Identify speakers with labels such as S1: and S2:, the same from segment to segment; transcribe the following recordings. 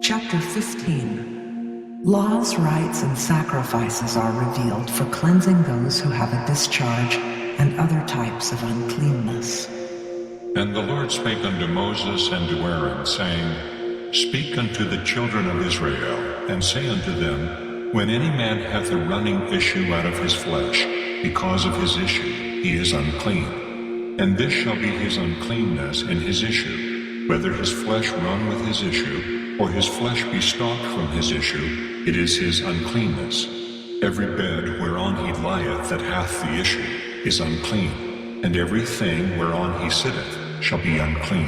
S1: Chapter 15. Laws, rites, and sacrifices are revealed for cleansing those who have a discharge and other types of uncleanness.
S2: And the Lord spake unto Moses and to Aaron, saying, Speak unto the children of Israel, and say unto them, When any man hath a running issue out of his flesh, because of his issue, he is unclean. And this shall be his uncleanness in his issue, whether his flesh run with his issue, or his flesh be stopped from his issue, it is his uncleanness. Every bed whereon he lieth that hath the issue is unclean, and every thing whereon he sitteth shall be unclean.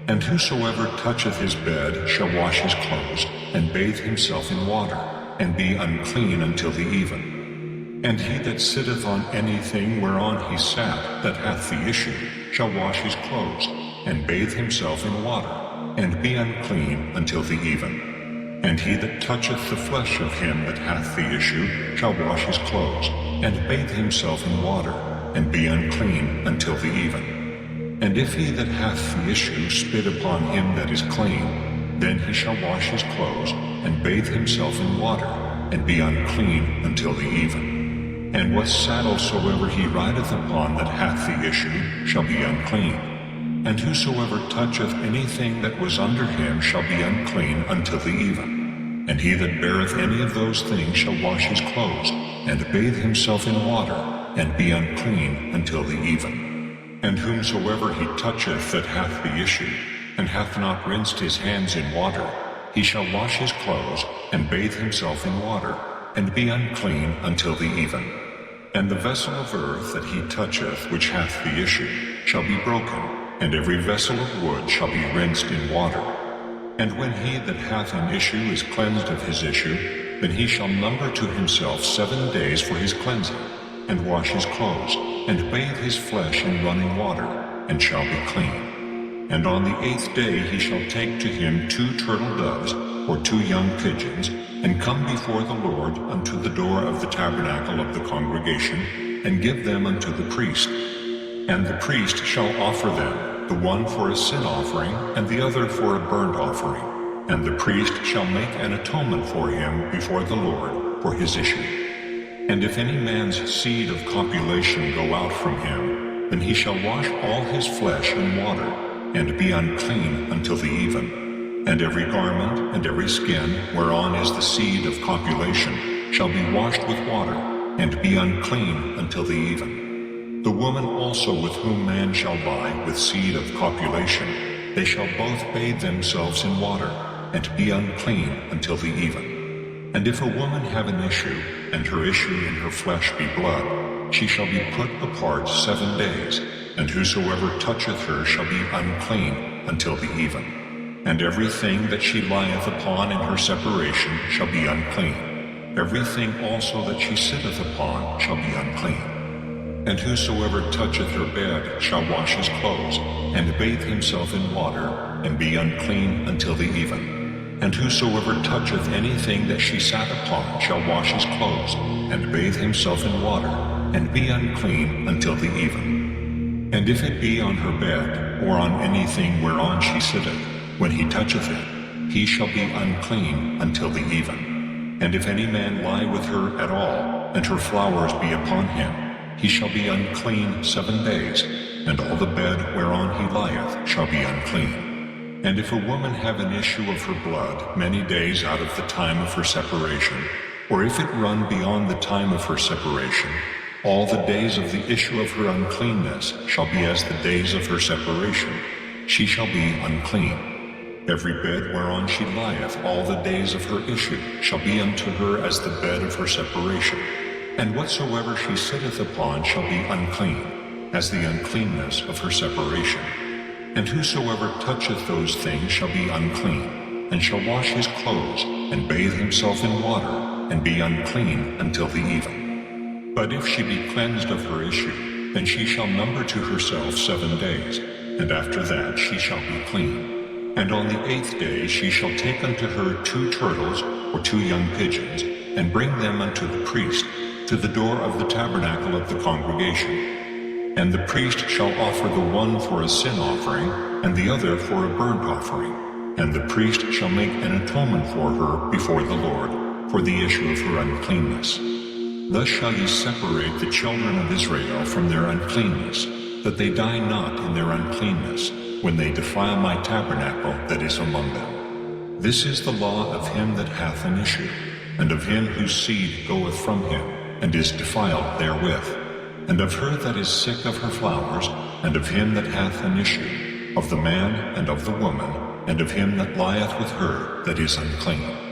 S2: And whosoever toucheth his bed shall wash his clothes, and bathe himself in water, and be unclean until the even. And he that sitteth on anything whereon he sat that hath the issue shall wash his clothes, and bathe himself in water, and be unclean until the even. And he that toucheth the flesh of him that hath the issue shall wash his clothes, and bathe himself in water, and be unclean until the even. And if he that hath the issue spit upon him that is clean, then he shall wash his clothes, and bathe himself in water, and be unclean until the even. And what saddle soever he rideth upon that hath the issue shall be unclean. And whosoever toucheth anything that was under him shall be unclean until the even. And he that beareth any of those things shall wash his clothes, and bathe himself in water, and be unclean until the even. And whomsoever he toucheth that hath the issue, and hath not rinsed his hands in water, he shall wash his clothes, and bathe himself in water, and be unclean until the even. And the vessel of earth that he toucheth which hath the issue shall be broken, and every vessel of wood shall be rinsed in water. And when he that hath an issue is cleansed of his issue, then he shall number to himself 7 days for his cleansing, and wash his clothes, and bathe his flesh in running water, and shall be clean. And on the 8th day he shall take to him 2 turtle doves, or 2 young pigeons, and come before the Lord unto the door of the tabernacle of the congregation, and give them unto the priest. And the priest shall offer them, the one for a sin offering, and the other for a burnt offering. And the priest shall make an atonement for him before the Lord for his issue. And if any man's seed of copulation go out from him, then he shall wash all his flesh in water, and be unclean until the even. And every garment and every skin whereon is the seed of copulation shall be washed with water, and be unclean until the even. The woman also with whom man shall lie with seed of copulation, they shall both bathe themselves in water, and be unclean until the even. And if a woman have an issue, and her issue in her flesh be blood, she shall be put apart 7 days, and whosoever toucheth her shall be unclean until the even. And everything that she lieth upon in her separation shall be unclean. Everything also that she sitteth upon shall be unclean. And whosoever toucheth her bed shall wash his clothes, and bathe himself in water, and be unclean until the even. And whosoever toucheth anything that she sat upon shall wash his clothes, and bathe himself in water, and be unclean until the even. And if it be on her bed, or on anything whereon she sitteth, when he toucheth it, he shall be unclean until the even. And if any man lie with her at all, and her flowers be upon him, he shall be unclean 7 days, and all the bed whereon he lieth shall be unclean. And if a woman have an issue of her blood many days out of the time of her separation, or if it run beyond the time of her separation, all the days of the issue of her uncleanness shall be as the days of her separation. She shall be unclean. Every bed whereon she lieth all the days of her issue shall be unto her as the bed of her separation. And whatsoever she sitteth upon shall be unclean, as the uncleanness of her separation. And whosoever toucheth those things shall be unclean, and shall wash his clothes, and bathe himself in water, and be unclean until the even. But if she be cleansed of her issue, then she shall number to herself 7 days, and after that she shall be clean. And on the 8th day she shall take unto her 2 turtles, or 2 young pigeons, and bring them unto the priest, to the door of the tabernacle of the congregation. And the priest shall offer the one for a sin offering, and the other for a burnt offering. and the priest shall make an atonement for her before the Lord, for the issue of her uncleanness. Thus shall ye separate the children of Israel from their uncleanness, that they die not in their uncleanness, when they defile my tabernacle that is among them. This is the law of him that hath an issue, and of him whose seed goeth from him, and is defiled therewith, and of her that is sick of her flowers, and of him that hath an issue, of the man and of the woman, and of him that lieth with her that is unclean.